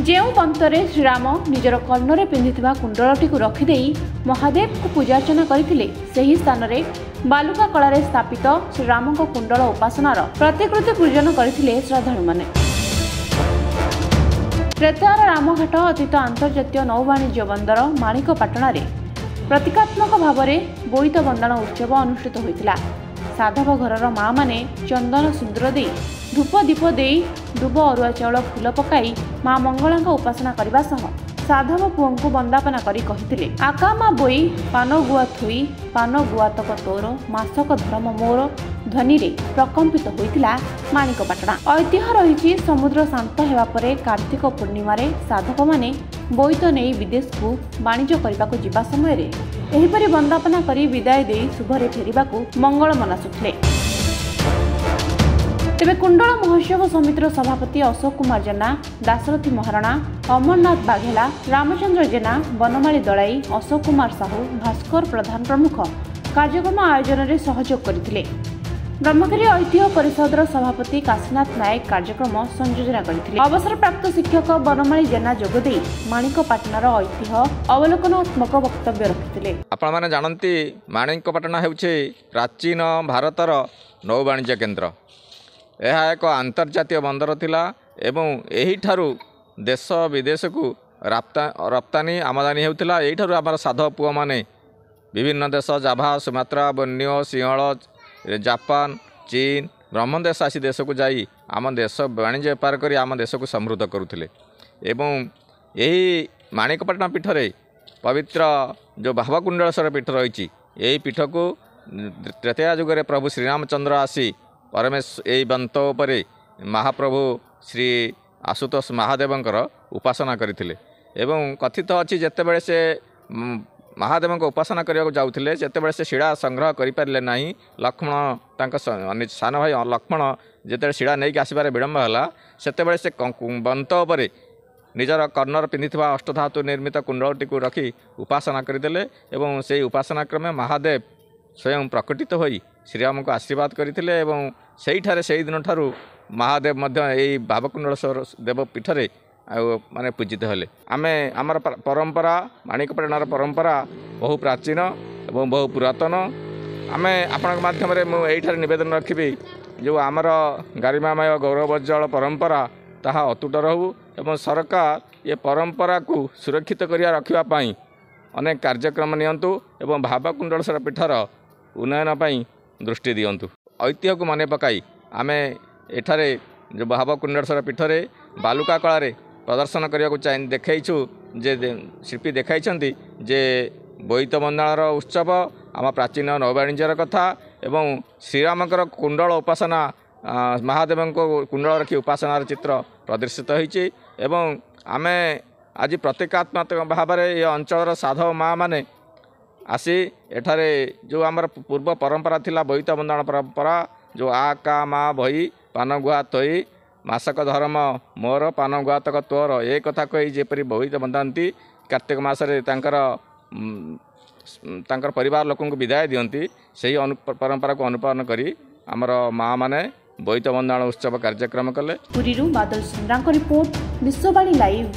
ଯେଉଁ ବନ୍ତରେ ଶ୍ରୀରାମ ନିଜର କର୍ଣ୍ଣରେ ପିନ୍ଧିଥିବା କୁଣ୍ଡଳଟିକୁ ରଖିଦେଇ ମହାଦେବଙ୍କୁ ପୂଜାର୍ଚ୍ଚନା କରିଥିଲେ, ସେହି ସ୍ଥାନରେ ବାଲୁକା କଳାରେ ସ୍ଥାପିତ ଶ୍ରୀରାମଙ୍କ କୁଣ୍ଡଳ ଉପାସନାର ପ୍ରତିକୃତି ପୂଜନ କରିଥିଲେ ଶ୍ରଦ୍ଧାଳୁମାନେ। ତ୍ରେତୟାର ରାମଘାଟ ଅତୀତ ଆନ୍ତର୍ଜାତୀୟ ନୌବାଣିଜ୍ୟ ବନ୍ଦର ମାଣିକପାଟଣାରେ ପ୍ରତୀକାତ୍ମକ ଭାବରେ ବୋଇତ ବନ୍ଦାଣ ଉତ୍ସବ ଅନୁଷ୍ଠିତ ହୋଇଥିଲା। ସାଧବ ଘରର ମାମାନେ ଚନ୍ଦନ ସିନ୍ଦୁର ଦେଇ ଧୂପ ଦୀପ ଦେଇ ଦୁବ ଅରୁଆ ଚାଉଳ ଫୁଲ ପକାଇ ମା ମଙ୍ଗଳାଙ୍କ ଉପାସନା କରିବା ସହ ସାଧବ ପୁଅଙ୍କୁ ବନ୍ଦାପନା କରି କହିଥିଲେ, ଆକା ମା ବୋଇ ପାନ ଗୁଆ ଥୋଇ ପାନ ଗୁଆତକ ତୋର ମାସକ ଧର୍ମ ମୋର ଧ୍ୱନିରେ ପ୍ରକମ୍ପିତ ହୋଇଥିଲା ମାଣିକପାଟଣା। ଐତିହ୍ୟ ରହିଛି, ସମୁଦ୍ର ଶାନ୍ତ ହେବା ପରେ କାର୍ତ୍ତିକ ପୂର୍ଣ୍ଣିମାରେ ସାଧବମାନେ ବୋଇତ ନେଇ ବିଦେଶକୁ ବାଣିଜ୍ୟ କରିବାକୁ ଯିବା ସମୟରେ ଏହିପରି ବନ୍ଦାପନା କରି ବିଦାୟ ଦେଇ ଶୁଭରେ ଫେରିବାକୁ ମଙ୍ଗଳ ମନାସୁଥିଲେ। ତେବେ କୁଣ୍ଡଳ ମହୋତ୍ସବ ସମିତିର ସଭାପତି ଅଶୋକ କୁମାର ଜେନା, ଦାଶରଥୀ ମହାରଣା, ଅମରନାଥ ବାଘେଲା, ରାମଚନ୍ଦ୍ର ଜେନା, ବନମାଳୀ ଦଳାଇ, ଅଶୋକ କୁମାର ସାହୁ, ଭାସ୍କର ପ୍ରଧାନ ପ୍ରମୁଖ କାର୍ଯ୍ୟକ୍ରମ ଆୟୋଜନରେ ସହଯୋଗ କରିଥିଲେ। ବ୍ରହ୍ମଗିରି ଐତିହ୍ୟ ପରିଷଦର ସଭାପତି କାଶୀନାଥ ନାୟକ କାର୍ଯ୍ୟକ୍ରମ ସଂଯୋଜନା କରିଥିଲେ। ଅବସରପ୍ରାପ୍ତ ଶିକ୍ଷକ ବନମାଳୀ ଜେନା ଯୋଗଦେଇ ମାଣିକପାଟଣାର ଐତିହ୍ୟ ଅବଲୋକନାତ୍ମକ ବକ୍ତବ୍ୟ ରଖିଥିଲେ। ଆପଣମାନେ ଜାଣନ୍ତି, ମାଣିକପାଟଣା ହେଉଛି ପ୍ରାଚୀନ ଭାରତର ନୌବାଣିଜ୍ୟ କେନ୍ଦ୍ର। ଏହା ଏକ ଆନ୍ତର୍ଜାତୀୟ ବନ୍ଦର ଥିଲା ଏବଂ ଏହିଠାରୁ ଦେଶ ବିଦେଶକୁ ରପ୍ତାନି ଆମଦାନୀ ହେଉଥିଲା। ଏହିଠାରୁ ଆମର ସାଧବ ପୁଅମାନେ ବିଭିନ୍ନ ଦେଶ ଜାଭା, ସୁମାତ୍ରା, ବର୍ନିଓ, ସିଂହଳ, ଜାପାନ, ଚୀନ, ବ୍ରହ୍ମଦେଶ ଆସି ଦେଶକୁ ଯାଇ ଆମ ଦେଶ ବାଣିଜ୍ୟ ବେପାର କରି ଆମ ଦେଶକୁ ସମୃଦ୍ଧ କରୁଥିଲେ। ଏବଂ ଏହି ମାଣିକପାଟଣା ପୀଠରେ ପବିତ୍ର ଯେଉଁ ଭାବକୁଣ୍ଡଳେଶ୍ୱର ପୀଠ ରହିଛି, ଏହି ପୀଠକୁ ତ୍ରେତୟା ଯୁଗରେ ପ୍ରଭୁ ଶ୍ରୀରାମଚନ୍ଦ୍ର ଆସି ଏହି ବନ୍ତ ଉପରେ ମହାପ୍ରଭୁ ଶ୍ରୀ ଆଶୁତୋଷ ମହାଦେବଙ୍କର ଉପାସନା କରିଥିଲେ। ଏବଂ କଥିତ ଅଛି, ଯେତେବେଳେ ସେ ମହାଦେବଙ୍କ ଉପାସନା କରିବାକୁ ଯାଉଥିଲେ, ସେତେବେଳେ ସେ ଶିଳା ସଂଗ୍ରହ କରିପାରିଲେ ନାହିଁ। ଲକ୍ଷ୍ମଣ ତାଙ୍କ ସାନ ଭାଇ ଲକ୍ଷ୍ମଣ ଯେତେବେଳେ ଶିଳା ନେଇକି ଆସିବାରେ ବିଳମ୍ବ ହେଲା, ସେତେବେଳେ ସେ ବନ୍ତ ଉପରେ ନିଜର କର୍ଣ୍ଣରେ ପିନ୍ଧିଥିବା ଅଷ୍ଟଧାତୁ ନିର୍ମିତ କୁଣ୍ଡଳଟିକୁ ରଖି ଉପାସନା କରିଦେଲେ ଏବଂ ସେହି ଉପାସନା କ୍ରମେ ମହାଦେବ ସ୍ୱୟଂ ପ୍ରକଟିତ ହୋଇ ଶ୍ରୀରାମଙ୍କୁ ଆଶୀର୍ବାଦ କରିଥିଲେ ଏବଂ ସେଇଠାରେ ସେଇଦିନଠାରୁ ମହାଦେବ ମଧ୍ୟ ଏହି ଭାବକୁଣ୍ଡଳେଶ୍ୱର ଦେବ ପୀଠରେ ମାନେ ପୂଜିତ ହେଲେ। ଆମର ପରମ୍ପରା, ମାଣିକପାଟଣାର ପରମ୍ପରା ବହୁ ପ୍ରାଚୀନ ଏବଂ ବହୁ ପୁରାତନ। ଆପଣଙ୍କ ମାଧ୍ୟମରେ ମୁଁ ଏଇଠାରେ ନିବେଦନ ରଖିବି, ଯେଉଁ ଆମର ଗାରିମାମୟ ଗୌରବୋଜ୍ଜଳ ପରମ୍ପରା ତାହା ଅତୁଟ ରହୁ ଏବଂ ସରକାର ଏ ପରମ୍ପରାକୁ ସୁରକ୍ଷିତ କରିବା ରଖିବା ପାଇଁ ଅନେକ କାର୍ଯ୍ୟକ୍ରମ ନିଅନ୍ତୁ ଏବଂ ଭାବକୁଣ୍ଡଳେଶ୍ୱର ପୀଠର ଉନ୍ନୟନ ପାଇଁ ଦୃଷ୍ଟି ଦିଅନ୍ତୁ। ଐତିହ୍ୟକୁ ମନେ ପକାଇ ଆମେ ଏଠାରେ ଯେଉଁ ଭାବକୁଣ୍ଡଳେଶ୍ୱର ପୀଠରେ ବାଲୁକା କଳାରେ ପ୍ରଦର୍ଶନ କରିବାକୁ ଦେଖାଇଛୁ, ଯେ ଶିଳ୍ପୀ ଦେଖାଇଛନ୍ତି ଯେ ବୋଇତ ବନ୍ଦାଣର ଉତ୍ସବ ଆମ ପ୍ରାଚୀନ ନୌବାଣିଜ୍ୟର କଥା ଏବଂ ଶ୍ରୀରାମଙ୍କର କୁଣ୍ଡଳ ଉପାସନା, ମହାଦେବଙ୍କ କୁଣ୍ଡଳ ରଖି ଉପାସନାର ଚିତ୍ର ପ୍ରଦର୍ଶିତ ହୋଇଛି। ଏବଂ ଆମେ ଆଜି ପ୍ରତୀକାତ୍ମକ ଭାବରେ ଏ ଅଞ୍ଚଳର ସାଧବ ମା ମାନେ ଆସି ଏଠାରେ ଯେଉଁ ଆମର ପୂର୍ବ ପରମ୍ପରା ଥିଲା, ବୋଇତ ବନ୍ଦାଣ ପରମ୍ପରା, ଯେଉଁ ଆ କା ମା ବହି ପାନ ଗୁଆ ଥୋଇ ମାସକ ଧର୍ମ ମୋର ପାନ ଗୁଆତକ ତୋର, ଏ କଥା କହି ଯେପରି ବୋଇତ ବନ୍ଦାନ୍ତି, କାର୍ତ୍ତିକ ମାସରେ ତାଙ୍କର ପରିବାର ଲୋକଙ୍କୁ ବିଦାୟ ଦିଅନ୍ତି, ସେହି ପରମ୍ପରାକୁ ଅନୁପାଳନ କରି ଆମର ମା ମାନେ ବୋଇତ ବନ୍ଦାଣ ଉତ୍ସବ କାର୍ଯ୍ୟକ୍ରମ କଲେ। ପୁରୀରୁ ବାଦଲ ସୁନ୍ଦ୍ରାଙ୍କ ରିପୋର୍ଟ, ବିଶ୍ୱବାଣୀ ଲାଇଭ୍।